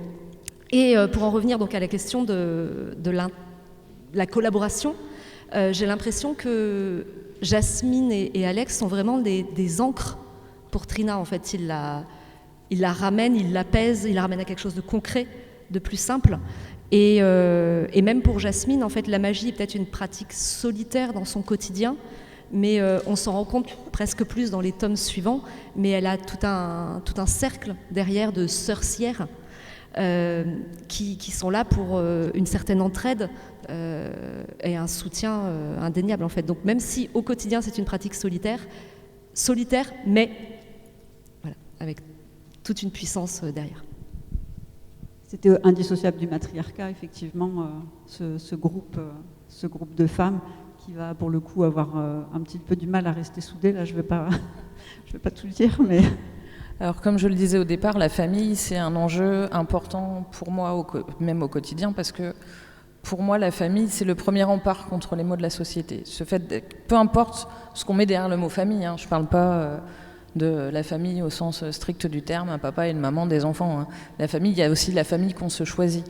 Et pour en revenir donc à la question de la collaboration, j'ai l'impression que Jasmine et Alex sont vraiment des ancres pour Trina. En fait, il la ramène, il l'apaise, il la ramène à quelque chose de concret, de plus simple. Et même pour Jasmine, en fait, la magie est peut-être une pratique solitaire dans son quotidien, mais on s'en rend compte presque plus dans les tomes suivants, mais elle a tout un cercle derrière de sorcières qui sont là pour une certaine entraide et un soutien indéniable en fait. Donc même si au quotidien c'est une pratique solitaire, mais voilà, avec toute une puissance derrière. C'était indissociable du matriarcat, effectivement, ce groupe de femmes qui va pour le coup avoir un petit peu du mal à rester soudée. Là, je vais pas tout dire, mais... Alors, comme je le disais au départ, la famille, c'est un enjeu important pour moi, même au quotidien, parce que pour moi, la famille, c'est le premier rempart contre les maux de la société. Ce fait, peu importe ce qu'on met derrière le mot famille, hein, je ne parle pas de la famille au sens strict du terme, un papa et une maman, des enfants. Hein. La famille, il y a aussi la famille qu'on se choisit.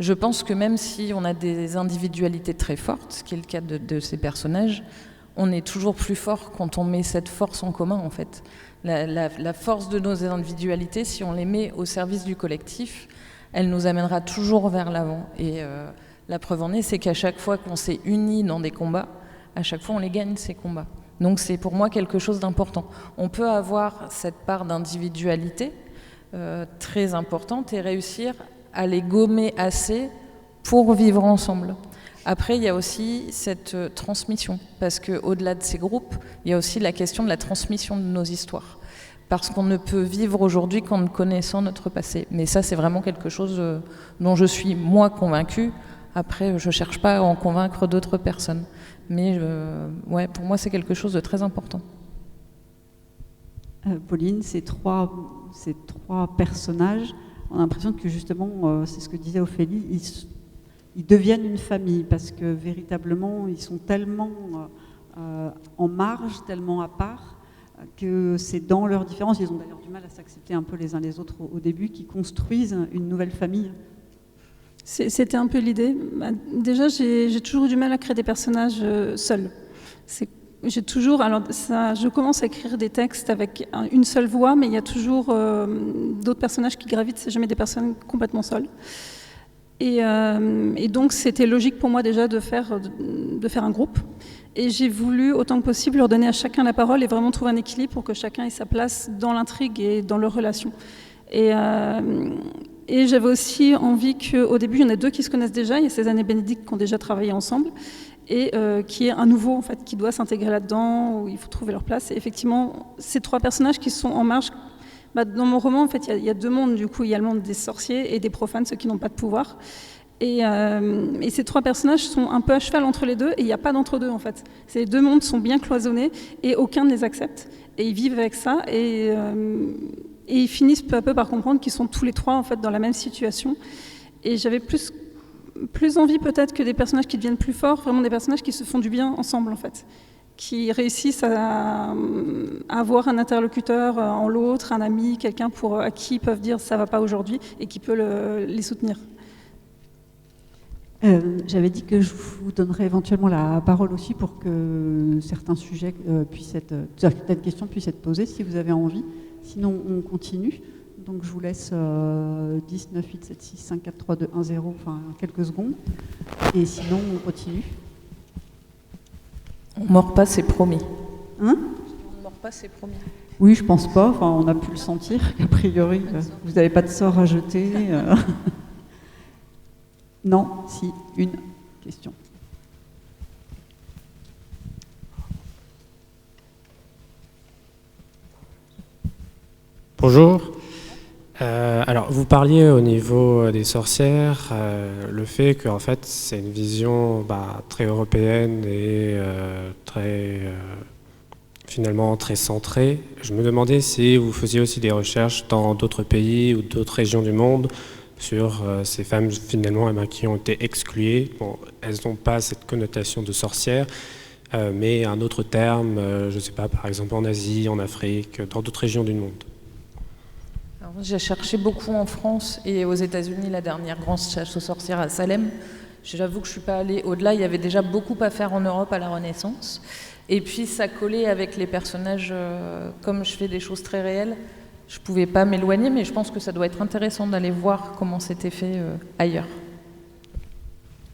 Je pense que même si on a des individualités très fortes, ce qui est le cas de ces personnages, on est toujours plus fort quand on met cette force en commun, en fait. La force de nos individualités, si on les met au service du collectif, elle nous amènera toujours vers l'avant. Et la preuve en est, c'est qu'à chaque fois qu'on s'est unis dans des combats, à chaque fois on les gagne, ces combats. Donc c'est pour moi quelque chose d'important. On peut avoir cette part d'individualité très importante et réussir à les gommer assez pour vivre ensemble. Après, il y a aussi cette transmission, parce qu'au-delà de ces groupes, il y a aussi la question de la transmission de nos histoires. Parce qu'on ne peut vivre aujourd'hui qu'en connaissant notre passé. Mais ça, c'est vraiment quelque chose dont je suis, moi, convaincue. Après, je ne cherche pas à en convaincre d'autres personnes. Mais ouais, pour moi, c'est quelque chose de très important. Pauline, ces trois personnages, on a l'impression que justement, c'est ce que disait Ophélie, ils deviennent une famille parce que véritablement, ils sont tellement en marge, tellement à part, que c'est dans leurs différences, ils ont d'ailleurs du mal à s'accepter un peu les uns les autres au début, qu'ils construisent une nouvelle famille. C'était un peu l'idée. Déjà, j'ai toujours eu du mal à créer des personnages seuls. J'ai toujours, alors ça, je commence à écrire des textes avec une seule voix, mais il y a toujours d'autres personnages qui gravitent, c'est jamais des personnes complètement seules. Et donc c'était logique pour moi déjà de faire un groupe. Et j'ai voulu autant que possible leur donner à chacun la parole et vraiment trouver un équilibre pour que chacun ait sa place dans l'intrigue et dans leurs relations. Et j'avais aussi envie qu'au début, il y en a deux qui se connaissent déjà. Il y a Cézanne et Bénédicte qui ont déjà travaillé ensemble. Et qui est un nouveau en fait, qui doit s'intégrer là-dedans, où il faut trouver leur place. Et effectivement, ces trois personnages qui sont en marge, dans mon roman, en fait, il y a deux mondes. Du coup, il y a le monde des sorciers et des profanes, ceux qui n'ont pas de pouvoir. Et ces trois personnages sont un peu à cheval entre les deux, et il n'y a pas d'entre-deux en fait. Ces deux mondes sont bien cloisonnés, et aucun ne les accepte. Et ils vivent avec ça, et ils finissent peu à peu par comprendre qu'ils sont tous les trois en fait dans la même situation. Et j'avais plus envie peut-être que des personnages qui deviennent plus forts, vraiment des personnages qui se font du bien ensemble en fait, qui réussissent à avoir un interlocuteur en l'autre, un ami, quelqu'un à qui ils peuvent dire ça va pas aujourd'hui et qui peut les soutenir. J'avais dit que je vous donnerais éventuellement la parole aussi pour que certains sujets certaines questions puissent être posées si vous avez envie. Sinon, on continue. Donc je vous laisse 10, 9, 8, 7, 6, 5, 4, 3, 2, 1, 0, enfin quelques secondes. Et sinon, on continue. On ne mord pas, c'est promis. Hein ? On ne mord pas, c'est promis. Oui, je pense pas. Enfin, on a pu le sentir qu'a priori, vous n'avez pas de sort à jeter. Non, si, une question. Bonjour. Alors, vous parliez au niveau des sorcières, le fait qu'en fait, c'est une vision très européenne et finalement très centrée. Je me demandais si vous faisiez aussi des recherches dans d'autres pays ou d'autres régions du monde sur ces femmes finalement qui ont été excluées. Bon, elles n'ont pas cette connotation de sorcière, mais un autre terme, je ne sais pas, par exemple en Asie, en Afrique, dans d'autres régions du monde. Alors, j'ai cherché beaucoup en France et aux États-Unis, la dernière grande chasse aux sorcières à Salem. J'avoue que je ne suis pas allée au-delà, il y avait déjà beaucoup à faire en Europe à la Renaissance. Et puis ça collait avec les personnages, comme je fais des choses très réelles, je ne pouvais pas m'éloigner, mais je pense que ça doit être intéressant d'aller voir comment c'était fait ailleurs.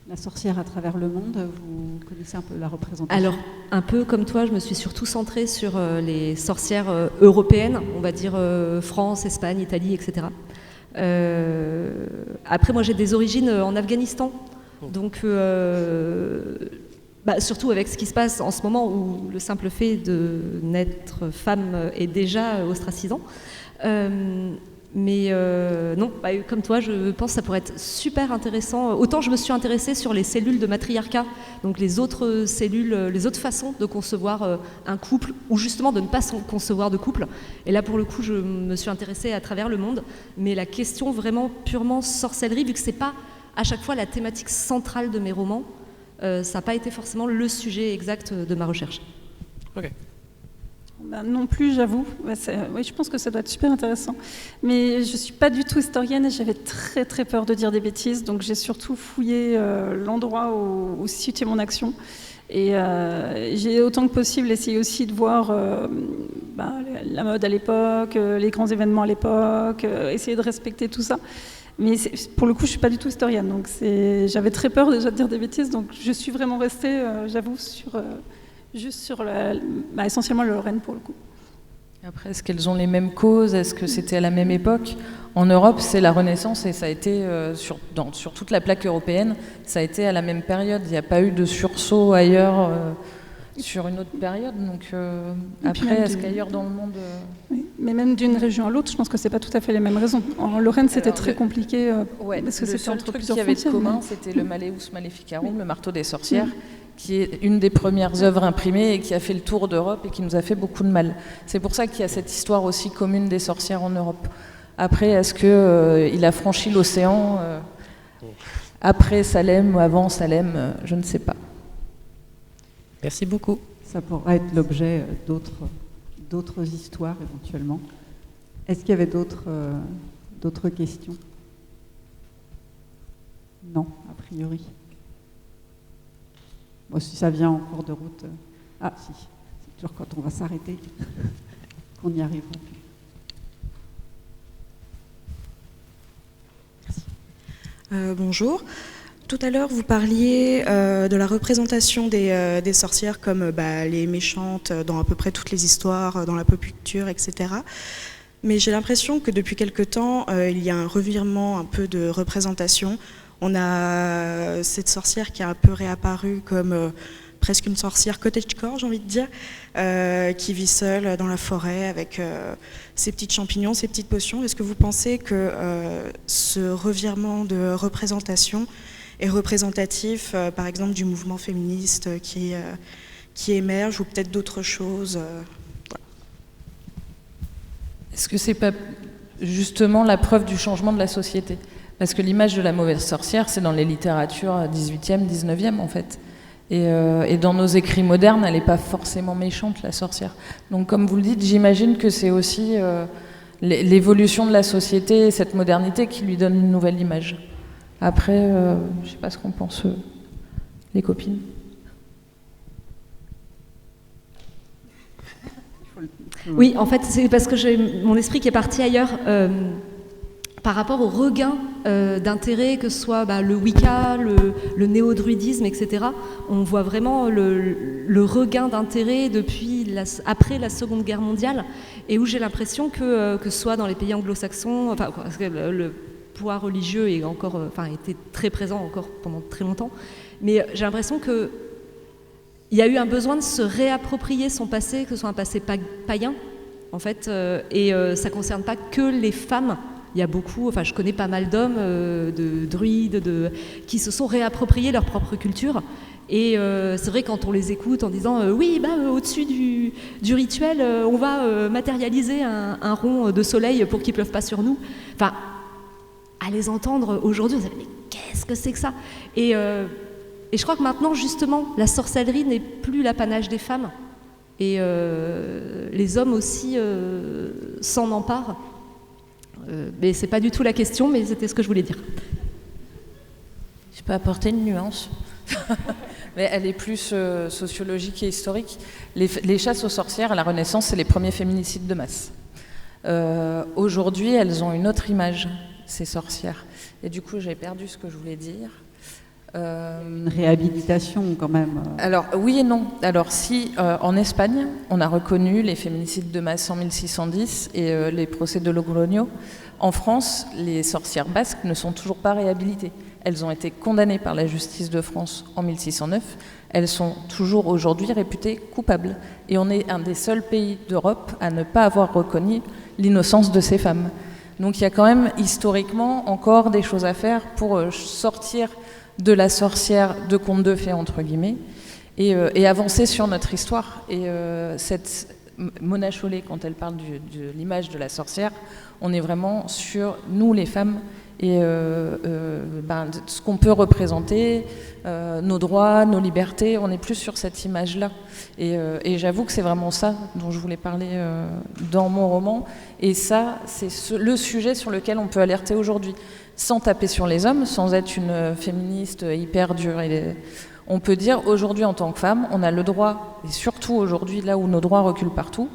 La sorcière à travers le monde, vous connaissez un peu la représentation? Alors, un peu comme toi, je me suis surtout centrée sur les sorcières européennes, on va dire France, Espagne, Italie, etc. Après, moi, j'ai des origines en Afghanistan, donc surtout avec ce qui se passe en ce moment où le simple fait de naître femme est déjà ostracisant. Mais non, comme toi, je pense que ça pourrait être super intéressant. Autant je me suis intéressée sur les cellules de matriarcat, donc les autres cellules, les autres façons de concevoir un couple, ou justement de ne pas concevoir de couple. Et là, pour le coup, je me suis intéressée à travers le monde. Mais la question vraiment purement sorcellerie, vu que c'est pas à chaque fois la thématique centrale de mes romans, ça n'a pas été forcément le sujet exact de ma recherche. Ok. Ben non plus, j'avoue. Oui, je pense que ça doit être super intéressant. Mais je ne suis pas du tout historienne et j'avais très très peur de dire des bêtises. Donc j'ai surtout fouillé l'endroit où se situait mon action. Et j'ai autant que possible essayé aussi de voir la mode à l'époque, les grands événements à l'époque, essayer de respecter tout ça. Mais pour le coup, je ne suis pas du tout historienne. Donc j'avais très peur déjà de dire des bêtises. Donc je suis vraiment restée, j'avoue, juste sur essentiellement le Lorraine pour le coup. Après, est-ce qu'elles ont les mêmes causes? Est-ce que c'était à la même époque? En Europe, c'est la Renaissance et ça a été, sur toute la plaque européenne, ça a été à la même période. Il n'y a pas eu de sursaut ailleurs sur une autre période. Donc après, est-ce qu'ailleurs dans le monde... Oui, mais même d'une région à l'autre, je pense que ce n'est pas tout à fait les mêmes raisons. En Lorraine, c'était très compliqué parce que c'était entre plusieurs truc qu'il y avait de commun, c'était le Malleus Maleficarum, le marteau des sorcières, qui est une des premières œuvres imprimées et qui a fait le tour d'Europe et qui nous a fait beaucoup de mal. C'est pour ça qu'il y a cette histoire aussi commune des sorcières en Europe. Après, est-ce qu'il a franchi l'océan après Salem ou avant Salem? Je ne sais pas. Merci beaucoup. Ça pourra être l'objet d'autres histoires éventuellement. Est-ce qu'il y avait d'autres questions? Non, a priori. Bon, si ça vient en cours de route... Ah, si. C'est toujours quand on va s'arrêter qu'on y arrivera. Bonjour. Tout à l'heure, vous parliez de la représentation des sorcières comme les méchantes dans à peu près toutes les histoires, dans la pop culture, etc. Mais j'ai l'impression que depuis quelque temps, il y a un revirement un peu de représentation. On a cette sorcière qui a un peu réapparu comme presque une sorcière cottagecore, j'ai envie de dire, qui vit seule dans la forêt avec ses petits champignons, ses petites potions. Est-ce que vous pensez que ce revirement de représentation est représentatif, par exemple, du mouvement féministe qui émerge ou peut-être d'autres choses voilà. Est-ce que c'est pas justement la preuve du changement de la société? Parce que l'image de la mauvaise sorcière, c'est dans les littératures 18e, 19e en fait. Et dans nos écrits modernes, elle n'est pas forcément méchante, la sorcière. Donc comme vous le dites, j'imagine que c'est aussi l'évolution de la société et cette modernité qui lui donne une nouvelle image. Après, je ne sais pas ce qu'en pensent les copines. Oui, en fait, c'est parce que j'ai mon esprit qui est parti ailleurs. Par rapport au regain d'intérêt, que ce soit le Wicca, le néo-druidisme, etc., on voit vraiment le regain d'intérêt après la Seconde Guerre mondiale, et où j'ai l'impression que ce soit dans les pays anglo-saxons, parce que le pouvoir religieux est était très présent encore pendant très longtemps, mais j'ai l'impression qu'il y a eu un besoin de se réapproprier son passé, que ce soit un passé païen, en fait, et ça ne concerne pas que les femmes. Il y a beaucoup, je connais pas mal d'hommes, de druides, qui se sont réappropriés leur propre culture. Et c'est vrai, quand on les écoute en disant au-dessus du rituel, on va matérialiser un rond de soleil pour qu'il ne pleuve pas sur nous. Enfin, à les entendre aujourd'hui, on se dit mais qu'est-ce que c'est que ça? Et je crois que maintenant, justement, la sorcellerie n'est plus l'apanage des femmes. Et les hommes aussi s'en emparent. Mais c'est pas du tout la question, mais c'était ce que je voulais dire. Je peux apporter une nuance, mais elle est plus sociologique et historique. Les chasses aux sorcières à la Renaissance, c'est les premiers féminicides de masse. Aujourd'hui, elles ont une autre image, ces sorcières. Et du coup, j'ai perdu ce que je voulais dire. Une réhabilitation quand même. Alors oui et non. Alors si en Espagne, on a reconnu les féminicides de masse en 1610 et les procès de Logroño, en France, les sorcières basques ne sont toujours pas réhabilitées. Elles ont été condamnées par la justice de France en 1609. Elles sont toujours aujourd'hui réputées coupables. Et on est un des seuls pays d'Europe à ne pas avoir reconnu l'innocence de ces femmes. Donc il y a quand même historiquement encore des choses à faire pour sortir de la sorcière de contes de fées, entre guillemets, et avancer sur notre histoire. Et cette Mona Chollet, quand elle parle de l'image de la sorcière, on est vraiment sur nous, les femmes, et ce qu'on peut représenter, nos droits, nos libertés, on est plus sur cette image-là. Et j'avoue que c'est vraiment ça dont je voulais parler dans mon roman. Et ça, c'est le sujet sur lequel on peut alerter aujourd'hui, sans taper sur les hommes, sans être une féministe hyper dure. On peut dire aujourd'hui en tant que femme, on a le droit, et surtout aujourd'hui là où nos droits reculent partout,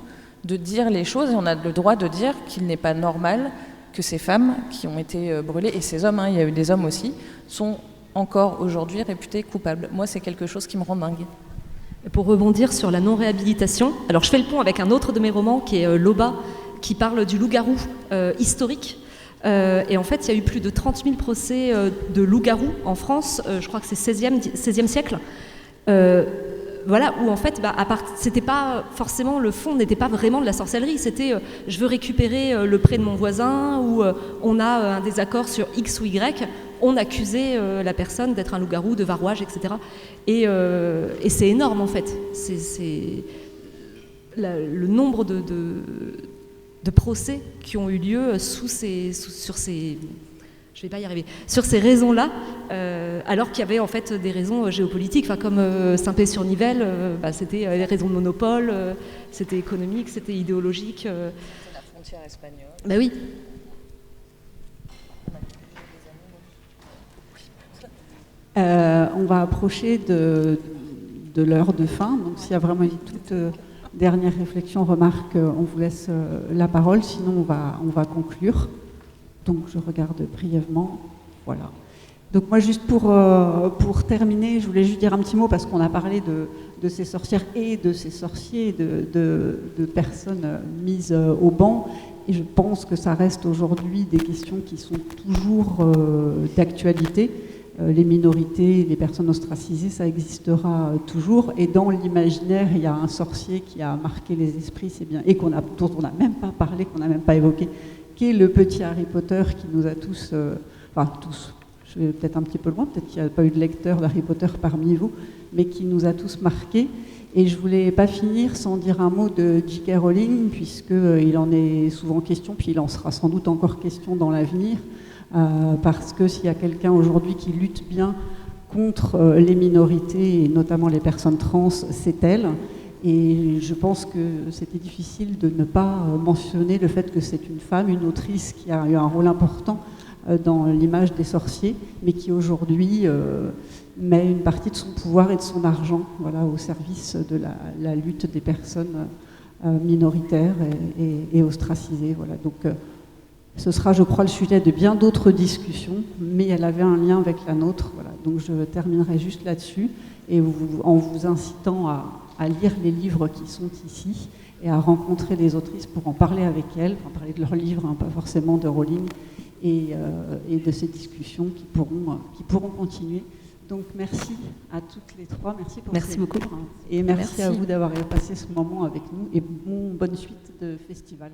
de dire les choses, et on a le droit de dire qu'il n'est pas normal que ces femmes qui ont été brûlées, et ces hommes, il y a eu des hommes aussi, sont encore aujourd'hui réputés coupables. Moi, c'est quelque chose qui me rend dingue. Pour rebondir sur la non-réhabilitation, alors je fais le pont avec un autre de mes romans qui est Loba, qui parle du loup-garou historique. Et en fait, il y a eu plus de 30 000 procès de loups-garous en France, je crois que c'est 16e siècle. Voilà, où en fait, c'était pas forcément, le fond n'était pas vraiment de la sorcellerie, c'était je veux récupérer le pré de mon voisin, ou on a un désaccord sur X ou Y, on accusait la personne d'être un loup-garou, de varouage, etc. Et c'est énorme en fait. C'est le nombre de procès qui ont eu lieu sur ces raisons-là, alors qu'il y avait en fait des raisons géopolitiques, comme Saint-Pé-sur-Nivelle, c'était les raisons de monopole, c'était économique, c'était idéologique. C'était la frontière espagnole. Ben oui. On va approcher de l'heure de fin, donc s'il y a vraiment une toute dernière réflexion, remarque, on vous laisse la parole, sinon on va conclure. Donc je regarde brièvement, voilà. Donc moi juste pour terminer, je voulais juste dire un petit mot parce qu'on a parlé de ces sorcières et de ces sorciers, de personnes mises au banc, et je pense que ça reste aujourd'hui des questions qui sont toujours d'actualité. Les minorités, les personnes ostracisées, ça existera toujours, et dans l'imaginaire, il y a un sorcier qui a marqué les esprits, c'est bien, et dont on n'a même pas parlé, qu'on n'a même pas évoqué, qui est le petit Harry Potter qui nous a tous, tous, je vais peut-être un petit peu loin, peut-être qu'il n'y a pas eu de lecteur d'Harry Potter parmi vous, mais qui nous a tous marqués. Et je voulais pas finir sans dire un mot de J.K. Rowling, puisqu'il en est souvent question, puis il en sera sans doute encore question dans l'avenir, parce que s'il y a quelqu'un aujourd'hui qui lutte bien contre les minorités, et notamment les personnes trans, c'est elle. Et je pense que c'était difficile de ne pas mentionner le fait que c'est une femme, une autrice qui a eu un rôle important dans l'image des sorciers, mais qui aujourd'hui met une partie de son pouvoir et de son argent, voilà, au service de la lutte des personnes minoritaires et ostracisées. Voilà. Donc ce sera, je crois, le sujet de bien d'autres discussions, mais elle avait un lien avec la nôtre. Voilà. Donc je terminerai juste là-dessus, et en vous incitant à lire les livres qui sont ici et à rencontrer les autrices pour en parler avec elles, enfin, parler de leurs livres, pas forcément de Rowling, et de ces discussions qui pourront continuer. Donc merci à toutes les trois, merci beaucoup, et merci à vous d'avoir passé ce moment avec nous, et bonne suite de festival.